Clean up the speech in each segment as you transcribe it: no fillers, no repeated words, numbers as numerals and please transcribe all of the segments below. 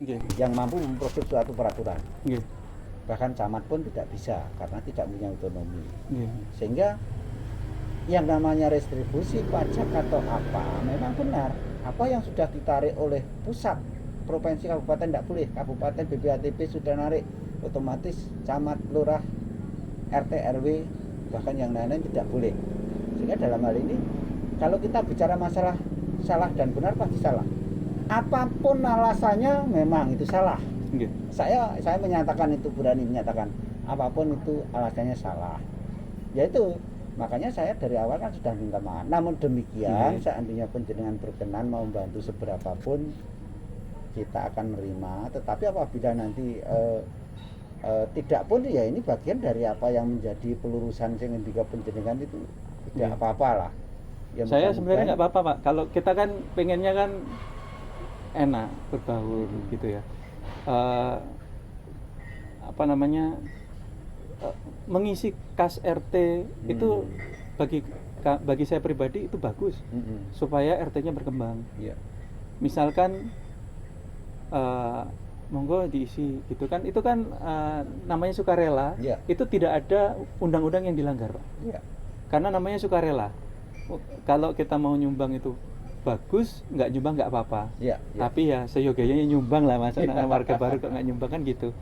yang mampu memproduksi suatu peraturan. Nggih. Bahkan camat pun tidak bisa karena tidak punya otonomi. Nggih. Sehingga yang namanya restribusi pajak atau apa memang benar. Apa yang sudah ditarik oleh pusat, provinsi, kabupaten tidak boleh. Kabupaten BPATB sudah narik, otomatis camat, lurah, RT, RW, bahkan yang lain-lain tidak boleh. Sehingga dalam hal ini kalau kita bicara masalah salah dan benar pasti salah. Apapun alasannya memang itu salah. Nggih. Saya menyatakan itu, berani menyatakan apapun itu alasannya salah. Yaitu makanya saya dari awal kan sudah minta maaf. Namun demikian seandainya penjenengan berkenan mau membantu seberapapun kita akan menerima. Tetapi apabila nanti tidak pun ya ini bagian dari apa yang menjadi pelurusan sing ngendika penjenengan itu tidak apa-apa lah. Ya, saya sebenarnya nggak apa-apa Pak. Kalau kita kan pengennya kan enak berbaur gitu ya. Apa namanya? Mengisi kas RT itu bagi saya pribadi itu bagus supaya RT-nya berkembang. Misalkan monggo diisi gitu kan, itu kan namanya sukarela. Itu tidak ada undang-undang yang dilanggar Pak. Karena namanya sukarela. Kalau kita mau nyumbang itu bagus, nggak nyumbang nggak apa-apa. Tapi ya seyoganya nyumbang lah, masa warga baru kok nggak nyumbang kan gitu.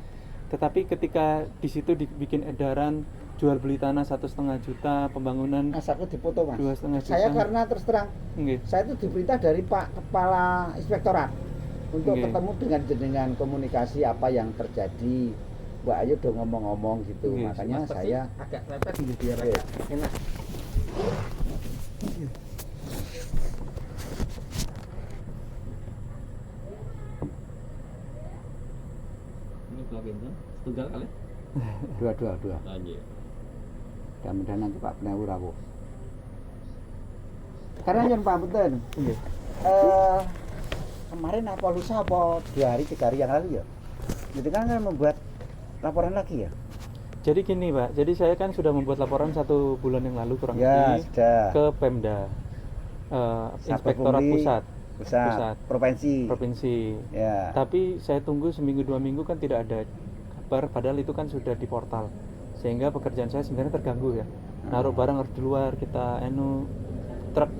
Tetapi ketika di situ dibikin edaran jual beli tanah 1,5 juta, pembangunan aku dipoto Mas. 2,5 juta. Saya karena terus terang, saya itu diberita dari Pak Kepala Inspektorat untuk ketemu dengan komunikasi apa yang terjadi. Mbak Ayu udah ngomong-ngomong gitu, makanya saya agak lepet biar agak enak. Tunggal kali? Dua. Mudah-mudahan nanti Pak Penau rawuh. Karena yang Pak Punten, kemarin apa lusa apa 2 hari 3 hari yang lalu ya, itu kan membuat laporan lagi ya. Jadi gini Pak, jadi saya kan sudah membuat laporan 1 bulan yang lalu kurang lebih ke Pemda, Inspektorat Pusat, Provinsi. Ya. Tapi saya tunggu seminggu 2 minggu kan tidak ada kabar, padahal itu kan sudah di portal, sehingga pekerjaan saya sebenarnya terganggu ya. Naruh barang harus di luar, kita truk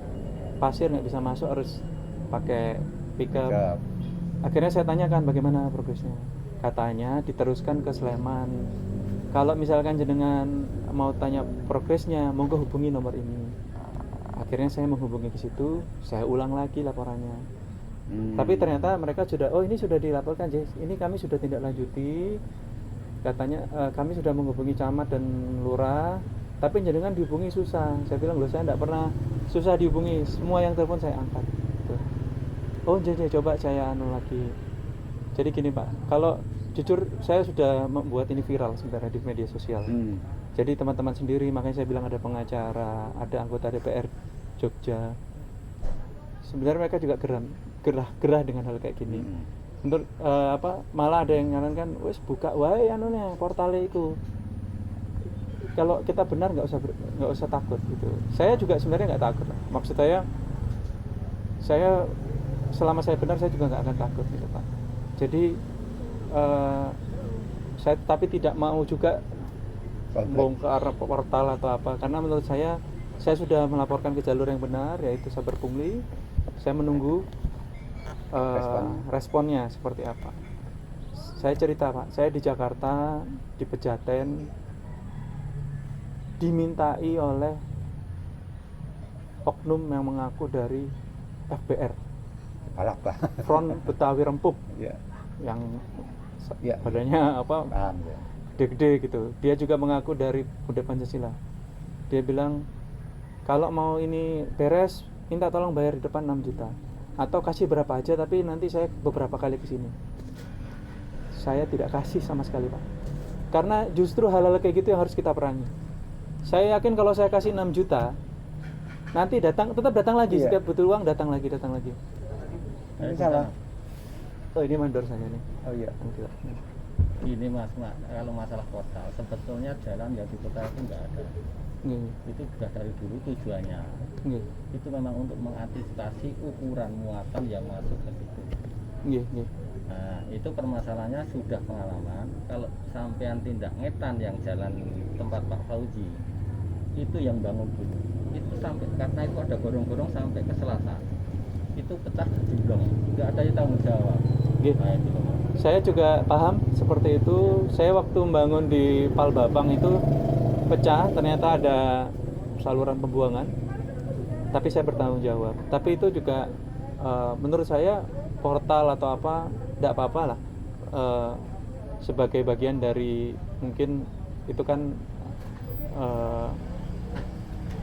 pasir nggak bisa masuk, harus pakai pickup. Akhirnya saya tanyakan bagaimana progresnya, katanya diteruskan ke Sleman. Kalau misalkan jenengan mau tanya progresnya, monggo hubungi nomor ini. Akhirnya saya menghubungi ke situ, saya ulang lagi laporannya. Tapi ternyata mereka sudah, ini sudah dilaporkan, ini kami sudah tindak lanjuti. Katanya kami sudah menghubungi camat dan lurah, tapi jenengan dihubungi susah. Saya bilang, loh saya tidak pernah susah dihubungi, semua yang telepon saya angkat. Oh jadi coba saya lagi. Jadi gini Pak, kalau jujur saya sudah membuat ini viral sebenarnya di media sosial. Jadi teman-teman sendiri, makanya saya bilang ada pengacara, ada anggota DPR Jogja. Sebenarnya mereka juga gerah dengan hal kayak gini. Untuk malah ada yang nyarankan, wes buka wae portalnya itu. Kalau kita benar nggak usah takut gitu. Saya juga sebenarnya nggak takut. Maksud saya selama saya benar saya juga nggak akan takut gitu Pak. Jadi saya tapi tidak mau juga bongkar portal atau apa, karena menurut saya sudah melaporkan ke jalur yang benar, yaitu Saber Pungli. Saya menunggu responnya seperti apa. Saya cerita Pak, saya di Jakarta, di Pejaten, dimintai oleh oknum yang mengaku dari FBR, Front Betawi Rempuk, yang badannya gede gitu. Dia juga mengaku dari Pemuda Pancasila. Dia bilang, kalau mau ini beres, minta tolong bayar di depan 6 juta atau kasih berapa aja, tapi nanti saya beberapa kali kesini. Saya tidak kasih sama sekali Pak, karena justru hal-hal kayak gitu yang harus kita perangi. Saya yakin kalau saya kasih 6 juta, nanti tetap datang lagi, setiap butuh uang datang lagi. Ini salah. Oh ini mandor saya nih. Oh iya. Ini Mas, kalau masalah portal, sebetulnya jalan yang di kota itu nggak ada. Itu sudah dari dulu tujuannya. Itu memang untuk mengantisipasi ukuran muatan yang masuk ke situ. Nah, itu permasalahannya sudah pengalaman. Kalau sampean tindak ngetan yang jalan tempat Pak Fauzi, itu yang bangun dulu. Itu sampai karena itu ada gorong-gorong sampai ke selatan. Itu pecah jumblong, nggak ada yang tanggung jawab. Gitu. Nah, itu loh. Saya juga paham seperti itu. Saya waktu membangun di Palbabang itu pecah, ternyata ada saluran pembuangan. Tapi saya bertanggung jawab. Tapi itu juga menurut saya portal atau apa tidak apa-apa lah, sebagai bagian dari mungkin itu kan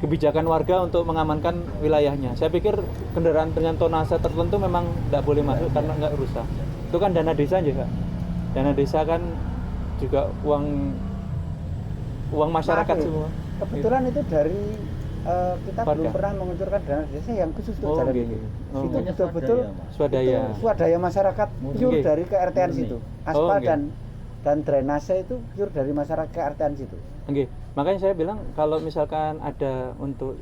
kebijakan warga untuk mengamankan wilayahnya. Saya pikir kendaraan dengan tonase tertentu memang tidak boleh masuk karena nggak rusak. Itu kan dana desa juga. Dana desa kan juga uang masyarakat semua. Kebetulan itu dari kita Warga. belum pernah mengucurkan dana desa yang khusus untuk jalan gitu. itu. Oh, Itu Hanya betul-betul swadaya. itu swadaya masyarakat pure Oke. dari KRT-an situ. Aspal oke. dan drainase itu pure dari masyarakat KRT-an situ. Oke, makanya saya bilang kalau misalkan ada untuk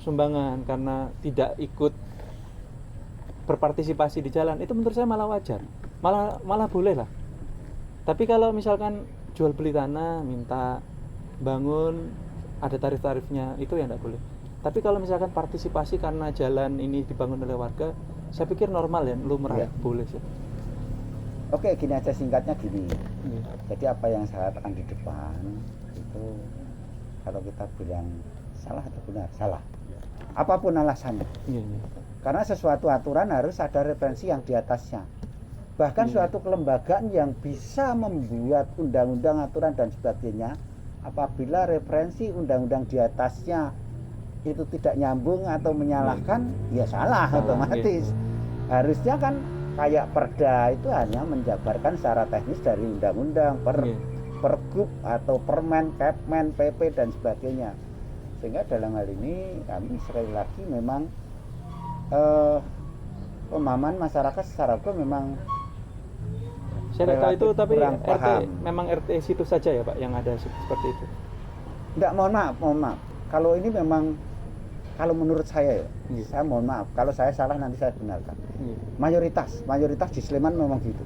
sumbangan karena tidak ikut berpartisipasi di jalan, itu menurut saya malah wajar, malah boleh lah. Tapi kalau misalkan jual beli tanah, minta bangun, ada tarif-tarifnya, itu yang tidak boleh. Tapi kalau misalkan partisipasi karena jalan ini dibangun oleh warga, saya pikir normal ya, lumrah Iya. boleh sih. Oke, gini aja singkatnya gini. Iya. Jadi apa yang saya katakan di depan itu kalau kita bilang salah atau benar, salah. Apapun alasannya. Iya, iya. Karena sesuatu aturan harus ada referensi yang di atasnya. Bahkan suatu kelembagaan yang bisa membuat undang-undang, aturan dan sebagainya, apabila referensi undang-undang di atasnya itu tidak nyambung atau menyalahkan, ya salah otomatis. Harusnya kan kayak perda itu hanya menjabarkan secara teknis dari undang-undang, pergub atau permen, kepmen, pp dan sebagainya. Sehingga dalam hal ini kami sekali lagi memang pemahaman masyarakat secara hukum memang Saya tahu itu, tapi kurang RT paham. memang RT situ saja ya Pak yang ada seperti itu. Enggak, mohon maaf. Kalau ini memang, kalau menurut saya ya, Iya. saya mohon maaf. Kalau saya salah nanti saya benarkan. Iya. Mayoritas di Sleman memang gitu.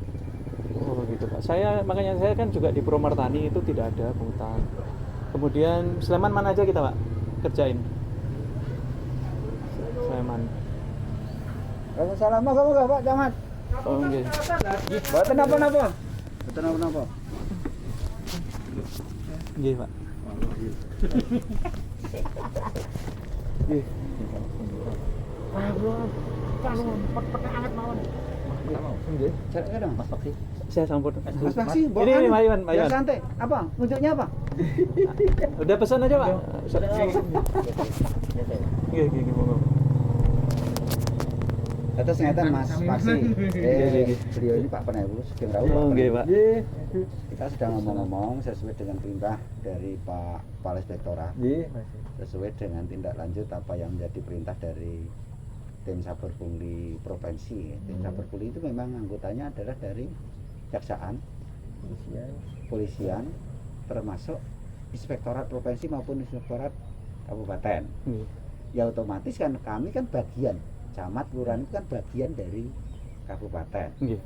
Oh gitu Pak. Makanya saya kan juga di Purwomartani itu tidak ada pungutan. Kemudian Sleman mana aja kita Pak kerjain? Sleman. Waalaikumsalam, moga-moga Pak Camat. Oh iya. Boten napa-napa. Boten napa-napa. Iya Pak. Iya. Nggih, cek dong. Mas Paksi. Saya sampun. Mas Paksi, Ini Pak Iwan, Pak Ya Iwan. santai. Apa? Untuknya apa? Udah pesan aja Pak. Iya, gini monggo. Atas ngeten Mas Paksi. Iya. Beliau ini Pak Penewu Sugeng Rawu. Oh, nggih, Pak. Kita sedang ngomong-ngomong sesuai dengan perintah dari Pak Kepala Inspektorat. Sesuai dengan tindak lanjut apa yang menjadi perintah dari tim saber pungli provinsi. Tim saber pungli itu memang anggotanya adalah dari kejaksaan, polisian, termasuk inspektorat provinsi maupun inspektorat kabupaten. Iya. Ya otomatis kan kami kan bagian, camat kelurahan itu kan bagian dari kabupaten. Iya.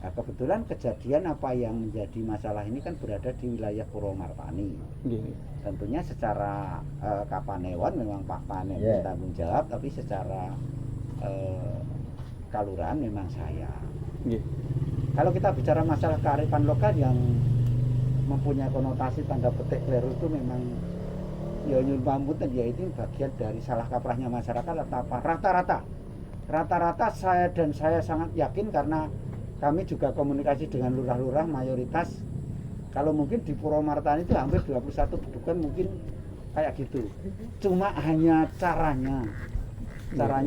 Nah, kebetulan kejadian apa yang menjadi masalah ini kan berada di wilayah Purwomartani. Iya. Tentunya secara Kapanewon memang Pak Panen bertanggung jawab, tapi secara kalurahan memang saya. Iya. Kalau kita bicara masalah kearifan lokal yang mempunyai konotasi tanda petik keliru itu memang ya nyun pampunten, ya itu bagian dari salah kaprahnya masyarakat atau apa. Rata-rata saya sangat yakin karena kami juga komunikasi dengan lurah-lurah mayoritas. Kalau mungkin di Purwomartani itu hampir 21 kedudukan mungkin kayak gitu. Cuma hanya caranya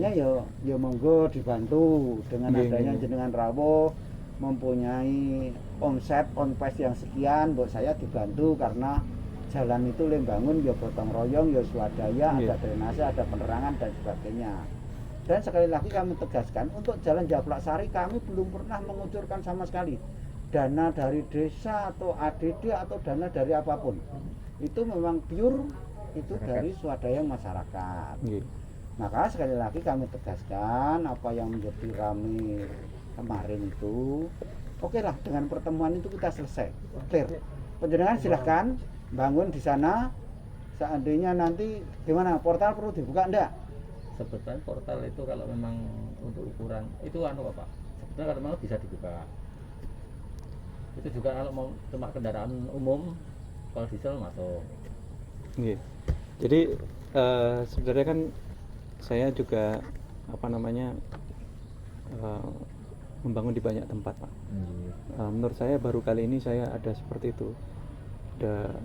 ya monggo dibantu dengan adanya jenengan rawuh mempunyai omset onpes yang sekian, buat saya dibantu karena jalan itu lembangun ya gotong royong ya swadaya, ada drainase, ada penerangan dan sebagainya. Dan sekali lagi kami tegaskan untuk jalan Japlak Sari kami belum pernah mengucurkan sama sekali dana dari desa atau ADD atau dana dari apapun. Itu memang pure itu dari swadaya masyarakat. Maka sekali lagi kami tegaskan apa yang menjadi rame kemarin itu oke lah, dengan pertemuan itu kita selesai clear. Penjenengan silahkan bangun di sana. Seandainya nanti gimana, portal perlu dibuka enggak? Sebetulnya portal itu kalau memang untuk ukuran itu Pak, sebetulnya kalau mau bisa dibuka. Itu juga kalau mau cuma kendaraan umum, kalau diesel masuk. Iya. Jadi sebenarnya kan saya juga membangun di banyak tempat, Pak. Menurut saya baru kali ini saya ada seperti itu. Ada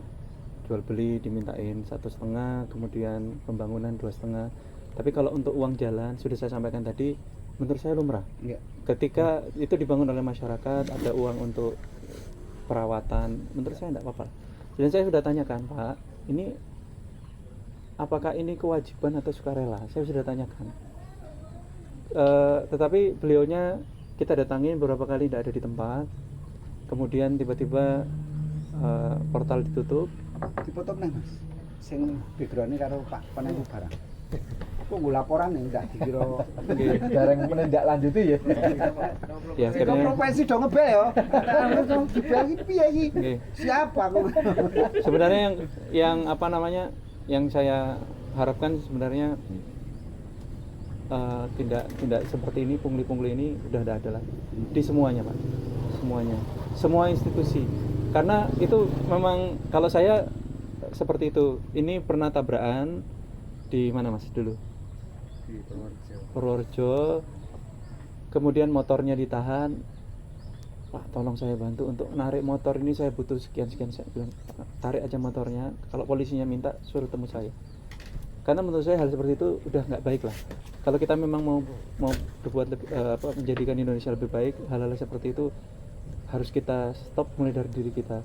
jual beli dimintain 1,5, kemudian pembangunan 2,5. Tapi kalau untuk uang jalan sudah saya sampaikan tadi, menurut saya lumrah. Iya. Ketika itu dibangun oleh masyarakat, ada uang untuk perawatan, menurut saya tidak apa-apa. Dan saya sudah tanyakan, Pak, ini apakah ini kewajiban atau sukarela? Saya sudah tanyakan. Tetapi beliaunya kita datangin beberapa kali tidak ada di tempat. Kemudian tiba-tiba portal ditutup. Dipotong nih Mas. Sing background-nya karo Pak Penemu barang. Kok gue laporan nih enggak dikira bareng menindaklanjuti ya. Ya, itu provinsi dong ngebel ya. Harus dong dibel iki piye iki? Siapa kok? Sebenarnya yang yang saya harapkan sebenarnya tidak seperti ini, pungli-pungli ini udah ada lagi di semuanya, Pak. Semua institusi. Karena itu memang kalau saya seperti itu. Ini pernah tabrakan di mana Mas dulu? Di Purworejo. Kemudian motornya ditahan. Pak, tolong saya bantu untuk narik motor ini, saya butuh sekian. Saya bilang, tarik aja motornya. Kalau polisinya minta, suruh temu saya. Karena menurut saya hal seperti itu udah nggak baik lah. Kalau kita memang mau berbuat menjadikan Indonesia lebih baik, hal-hal seperti itu harus kita stop mulai dari diri kita.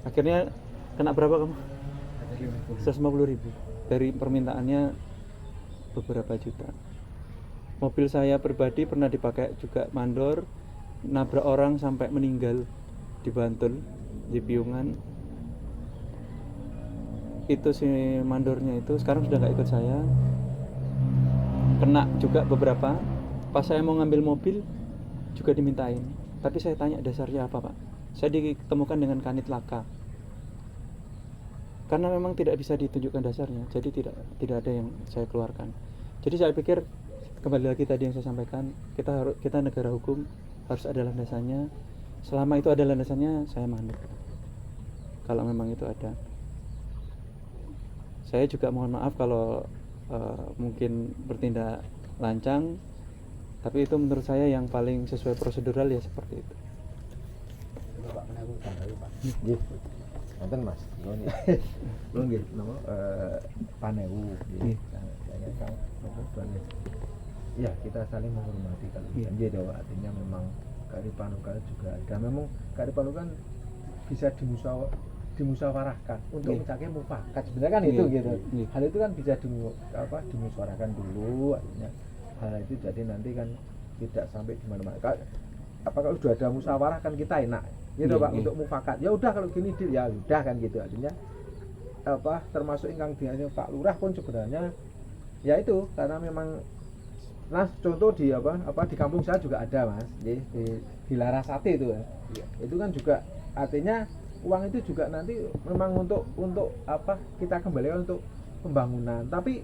Akhirnya kena berapa kamu? 150.000 dari permintaannya beberapa juta. Mobil saya pribadi pernah dipakai juga mandor, nabrak orang sampai meninggal di Bantul, di Piungan. Itu si mandornya itu sekarang sudah nggak ikut saya. Kena juga beberapa. Pas saya mau ngambil mobil juga dimintain. Tapi saya tanya dasarnya apa, Pak? Saya ditemukan dengan kanit laka. Karena memang tidak bisa ditunjukkan dasarnya, jadi tidak ada yang saya keluarkan. Jadi saya pikir kembali lagi tadi yang saya sampaikan, kita negara hukum harus ada landasannya. Selama itu ada landasannya, saya manut. Kalau memang itu ada. Saya juga mohon maaf kalau mungkin bertindak lancang, tapi itu menurut saya yang paling sesuai prosedural ya seperti itu. Pak Penemu tanggapi Pak. Nggih. Wonten Mas. Lho nggih, napa Panewu nggih. Saya tahu banget. Ya, kita saling menghormati kalau nggih ya, artinya memang kearifan lokal juga ada. Memang kearifan lokal bisa dimusyawarahkan untuk mencapai mufakat. Sebenarnya kan itu gitu. Hal itu kan bisa dimusyawarahkan dulu, artinya hal itu jadi nanti kan tidak sampai di mana-mana. Kalau sudah ada musyawarah kan kita enak gitu Pak untuk mufakat. Ya udah kalau gini ya udah kan gitu, artinya termasuk ingkang dianya Pak Lurah pun sebenarnya ya itu karena memang contoh di di kampung saya juga ada Mas di Larasati itu ya. Itu kan juga artinya uang itu juga nanti memang untuk kita kembalikan untuk pembangunan, tapi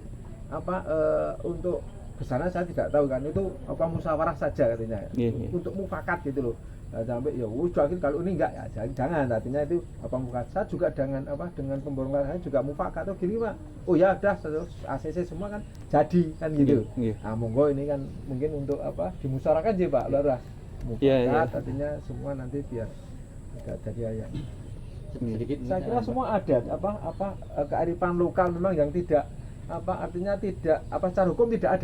untuk kesana saya tidak tahu kan, itu musyawarah saja katanya untuk mufakat gitu loh. Sampai ya udah kalau ini enggak ya jangan, artinya itu mufakat. Saya juga dengan pembongkaran saya juga mufakat atau gini Pak. Oh ya udah ACC semua kan jadi kan gitu. Nah monggo ini kan mungkin untuk dimusyawarahkan sih Pak Lurah. Mufakat artinya semua nanti biar enggak jadi ayat. Sedikit saya kira semua ada kearifan lokal memang yang tidak artinya tidak secara hukum tidak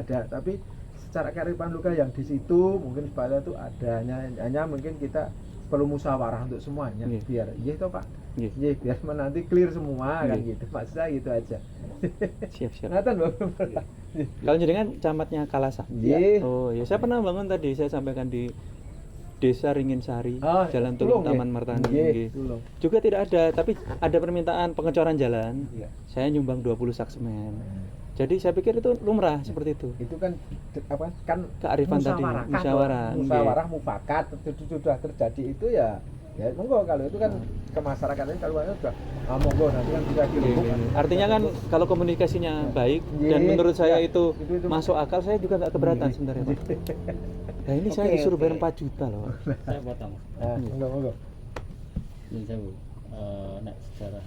ada, tapi secara kearifan lokal yang di situ mungkin supaya itu adanya, hanya mungkin kita perlu musyawarah untuk semuanya biar itu Pak biar nanti clear semua kan gitu, maksud saya gitu aja. Siap Nathan kalau jenengan camatnya Kalasa. Oh ya, saya pernah bangun tadi, saya sampaikan di Desa Ringin Sari, Jalan Tulung Taman Martani. Juga tidak ada, tapi ada permintaan pengecoran jalan. Saya nyumbang 20 sak semen. Jadi saya pikir itu lumrah seperti itu. Itu kan apa kan Kearifan tadi, musyawarah. Musyawarah mufakat itu sudah terjadi itu ya monggo kalau itu kan ke masyarakat ini kalau sudah monggo nanti kan bisa dirembuk. Artinya kan kalau komunikasinya baik dan menurut saya itu masuk akal, saya juga nggak keberatan sebenarnya Pak. Nah ini saya disuruh bayar 4 juta loh. Saya potong. Monggo. Ini saya nek secara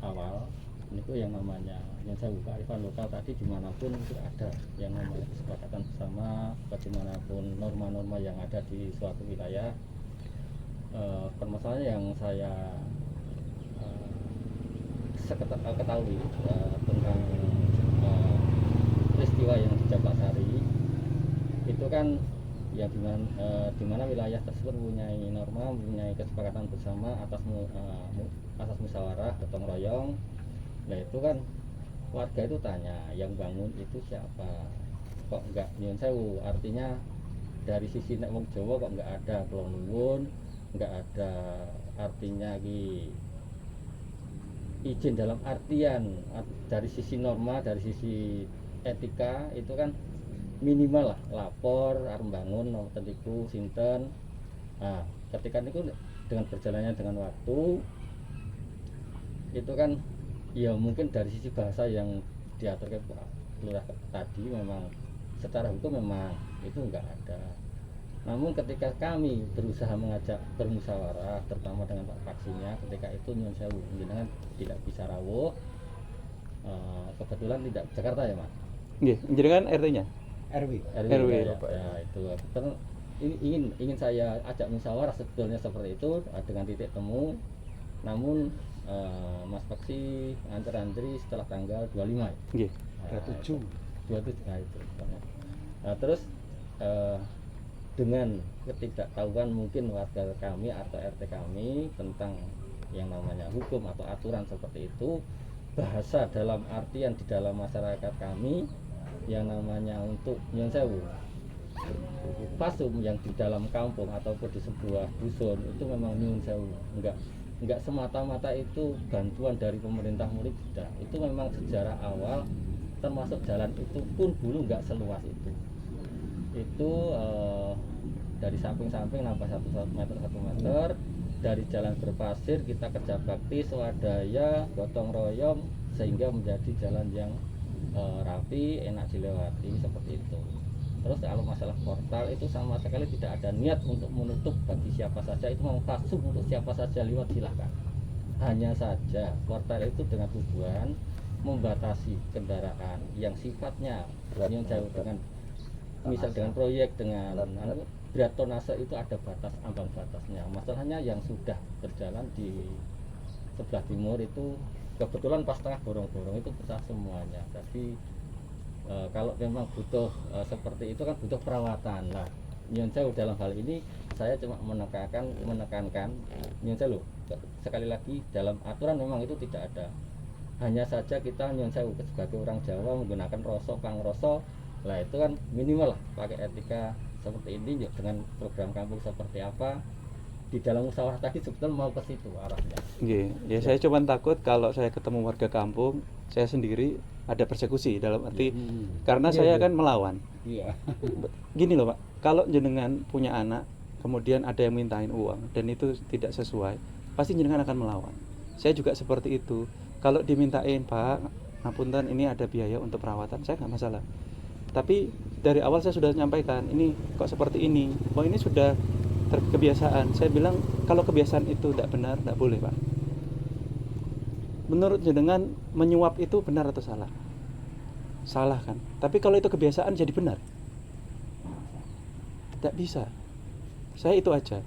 awal itu yang namanya yang saya buka kearifan lokal tadi dimanapun itu ada yang namanya kesepakatan bersama, bagaimanapun norma-norma yang ada di suatu wilayah. Permasalahan yang saya ketahui tentang peristiwa yang di Jabaksari itu kan ya dimana wilayah tersebut mempunyai norma, mempunyai kesepakatan bersama atas musyawarah gotong royong. Nah itu kan warga itu tanya yang bangun itu siapa, kok enggak nyun sewu, artinya dari sisi nek wong Jawa kok enggak ada kula nuwun, enggak ada artinya izin dalam artian dari sisi norma, dari sisi etika itu kan minimal lah lapor arep bangun wonten niku sinten. Nah ketika niku dengan berjalannya dengan waktu itu kan ya mungkin dari sisi bahasa yang diatur ke Pak Lurah tadi memang secara hukum memang itu enggak ada. Namun ketika kami berusaha mengajak bermusyawarah terutama dengan Pak Paksinya, ketika itu nyuwun sewu jenengan tidak bisa rawuh, kebetulan tidak Jakarta ya Mas. Nggih, jenengan RT-nya? RW ya, ya itu ingin saya ajak musyawarah sebetulnya seperti itu dengan titik temu. Namun Mas Paksi antri setelah tanggal 25 ya? Nggih. 27. Nah itu. Nah terus dengan ketidaktahuan mungkin warga kami atau RT kami tentang yang namanya hukum atau aturan seperti itu, bahasa dalam artian di dalam masyarakat kami yang namanya untuk nyun sewu pasum yang di dalam kampung ataupun di sebuah dusun itu memang nyun sewu, enggak semata-mata itu bantuan dari pemerintah murid tidak. Itu memang sejarah awal, termasuk jalan itu pun dulu enggak seluas itu. Dari samping-samping nambah 1 meter, dari jalan berpasir kita kerja bakti swadaya gotong royong sehingga menjadi jalan yang rapi, enak dilewati seperti itu. Terus kalau masalah portal itu sama sekali tidak ada niat untuk menutup bagi siapa saja, itu mau pasung untuk siapa saja lewat silahkan. Hanya saja portal itu dengan tujuan membatasi kendaraan yang sifatnya yang jauh dengan misal dengan proyek dengan berat tonase itu ada batas ambang batasnya. Masalahnya yang sudah berjalan di sebelah timur itu kebetulan pas tengah gorong-gorong itu pecah semuanya. Jadi kalau memang butuh seperti itu kan butuh perawatan. Nah, nyun sewu dalam hal ini saya cuma menekankan nyun sewu sekali lagi dalam aturan memang itu tidak ada. Hanya saja kita nyun sewu sebagai orang Jawa menggunakan rasa pangrasa. Lah itu kan minimal lah pakai etika seperti ini dengan program kampung seperti apa. Di dalam musyawarah tadi sebetulnya mau ke situ arahnya. Ya saya cuma takut kalau saya ketemu warga kampung, saya sendiri ada persekusi dalam arti karena saya kan melawan. Gini loh Pak, kalau jenengan punya anak, kemudian ada yang mintain uang dan itu tidak sesuai, pasti jenengan akan melawan. Saya juga seperti itu. Kalau dimintain Pak, ngapunten ini ada biaya untuk perawatan, saya nggak masalah. Tapi dari awal saya sudah menyampaikan, ini kok seperti ini, ini sudah kebiasaan. Saya bilang kalau kebiasaan itu tidak benar, tidak boleh Pak. Menurut jenengan menyuap itu benar atau salah? Salah kan? Tapi kalau itu kebiasaan jadi benar? Tidak bisa. Saya itu aja.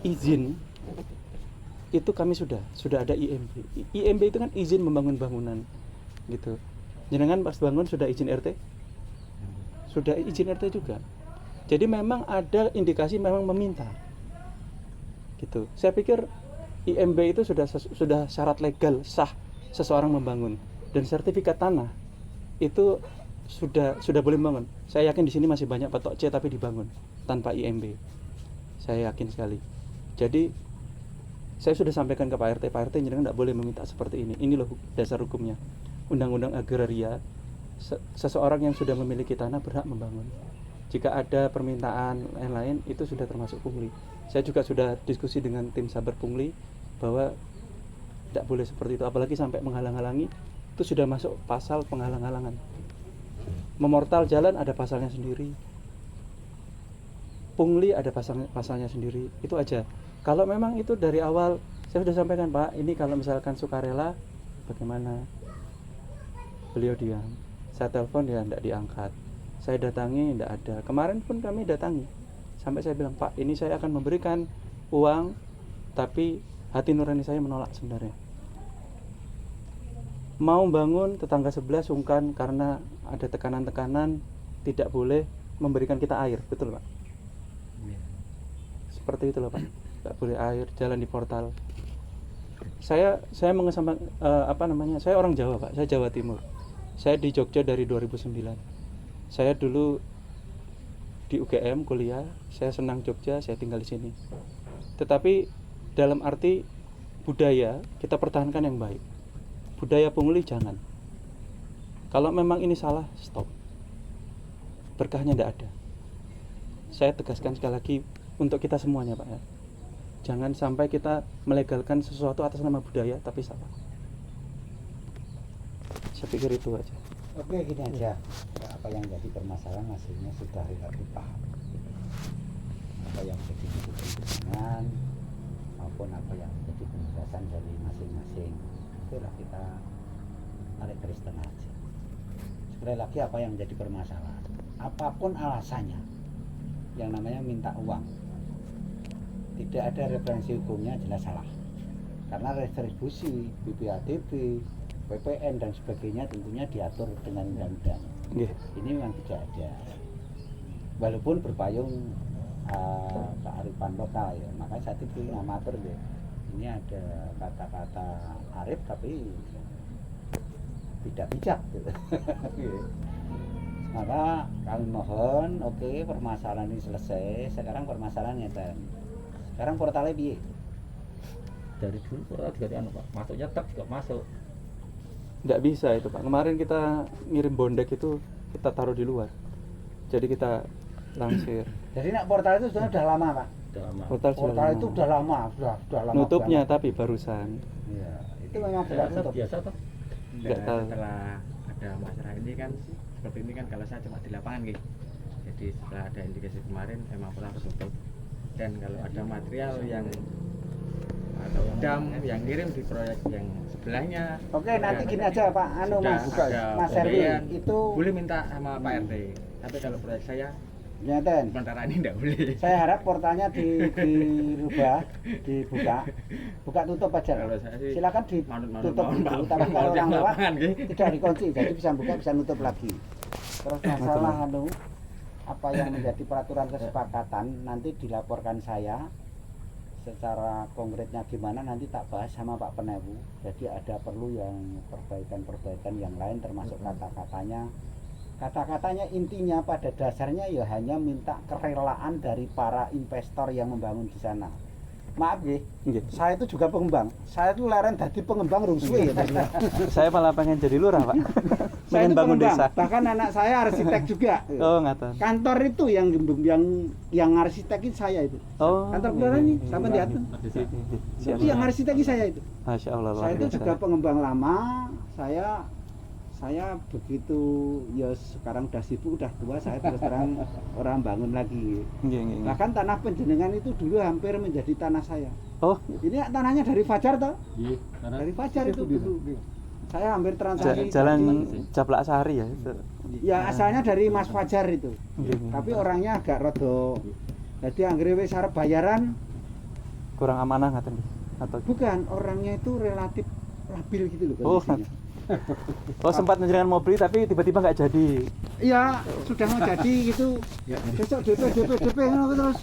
Izin itu kami sudah ada IMB. IMB itu kan izin membangun bangunan gitu. Jenengan pas bangun sudah izin RT? Sudah izin RT juga. Jadi memang ada indikasi memang meminta. Gitu. Saya pikir IMB itu sudah syarat legal sah seseorang membangun dan sertifikat tanah itu sudah boleh membangun. Saya yakin di sini masih banyak petok C tapi dibangun tanpa IMB. Saya yakin sekali. Jadi saya sudah sampaikan ke Pak RT jangan tidak boleh meminta seperti ini. Ini loh dasar hukumnya. undang-undang agraria, seseorang yang sudah memiliki tanah berhak membangun. Jika ada permintaan lain-lain itu sudah termasuk pungli. Saya juga sudah diskusi dengan tim Sabar Pungli bahwa tidak boleh seperti itu, apalagi sampai menghalang-halangi, itu sudah masuk pasal penghalang-halangan. Memortal jalan ada pasalnya sendiri, pungli ada pasalnya sendiri, itu aja. Kalau memang itu dari awal saya sudah sampaikan, Pak, ini kalau misalkan sukarela bagaimana? Beliau diam. Saya telepon dia tidak diangkat. Saya datangi tidak ada. Kemarin pun kami datangi. Sampai saya bilang, Pak, ini saya akan memberikan uang, tapi hati nurani saya menolak sebenarnya. Mau bangun, tetangga sebelah sungkan karena ada tekanan-tekanan, tidak boleh memberikan kita air, betul Pak? Seperti itu loh Pak, tidak boleh air, jalan di portal. Saya mengesampang saya orang Jawa Pak, saya Jawa Timur. Saya di Jogja dari 2009. Saya dulu di UGM kuliah, saya senang Jogja, saya tinggal di sini. Tetapi dalam arti budaya kita pertahankan yang baik. Budaya pungli jangan. Kalau memang ini salah, stop. Berkahnya tidak ada. Saya tegaskan sekali lagi untuk kita semuanya Pak ya. Jangan sampai kita melegalkan sesuatu atas nama budaya tapi salah. Saya pikir itu aja. Oke, gini aja. Apa yang jadi permasalahan hasilnya sudah relatif paham. Apa yang jadi kepentingan maupun apa yang jadi penjelasan dari masing-masing. Itulah kita tarik garis tengah aja. Sekali lagi apa yang jadi permasalahan. Apapun alasannya, yang namanya minta uang, tidak ada referensi hukumnya jelas salah. Karena retribusi, BPADB, PPN dan sebagainya tentunya diatur dengan undang-undang. Ini memang tidak ada. Walaupun berpayung kearifan lokal ya, makanya saya pilih amatir ya. Ini ada kata-kata arif tapi tidak bijak gitu. Maka kami mohon, oke, permasalahan ini selesai. Sekarang permasalahannya sekarang portalnya piye? Dari dulu portal juga Pak, masuknya tetap juga masuk. Nggak bisa itu Pak. Kemarin kita ngirim bondek itu kita taruh di luar. Jadi kita langsir. Jadi portal itu sudah lama Pak. Portal itu udah lama, sudah lama. Nutupnya banget. tapi barusan. Iya, itu memang sudah tutup. Biasa toh. Nggak tahu. Setelah ada masalah ini kan seperti ini kan kalau saya cuma di lapangan gitu. Jadi setelah ada indikasi kemarin emang pernah tutup. Dan kalau ada material yang atau dam yang ngirim di proyek yang sebelahnya. Oke, nanti gini aja Pak, Mas Erwin itu boleh minta sama Pak RT. Tapi kalau proyek saya Nyeten. sementara ini enggak boleh. Saya harap portalnya dirubah, buka tutup aja. Kalau saya sih Silakan ditutup dulu, tapi kalau orang lewat tidak dikunci, jadi bisa buka bisa nutup lagi. Terus masalah apa yang menjadi peraturan kesepakatan nanti dilaporkan saya secara konkretnya gimana nanti tak bahas sama Pak Penewu. Jadi ada perlu yang perbaikan yang lain termasuk kata-katanya intinya pada dasarnya ya hanya minta kerelaan dari para investor yang membangun di sana. Maaf ya, saya itu juga pengembang. Saya itu leren jadi pengembang rungsui ya. Saya malah pengen jadi lurah Pak. Saya Pengen bangun pengembang. desa. Bahkan anak saya arsitek juga. Oh ngatain. Kantor itu yang arsitekin saya itu. Oh. Kantor kelurahan ini sama di atas. Itu yang arsitekin saya itu. Masya Allah. Saya itu juga pengembang lama. Saya begitu ya sekarang udah sibuk, udah tua, saya terus terang orang bangun lagi. Bahkan tanah penjenengan itu dulu hampir menjadi tanah saya. Oh, ini tanahnya dari Fajar toh? Iya, Dari Fajar itu dulu. Saya hampir transaksi jalan Caplak Sari ya. Ya asalnya dari Mas Fajar itu. Tapi orangnya agak rodo. Jadi anggere wis arep bayaran kurang amanah ngaten atau bukan, orangnya itu relatif labil gitu loh kondisinya. Oh sempat menjenengan mau beli tapi tiba-tiba nggak jadi. Iya, sudah mau jadi gitu. Besok DP terus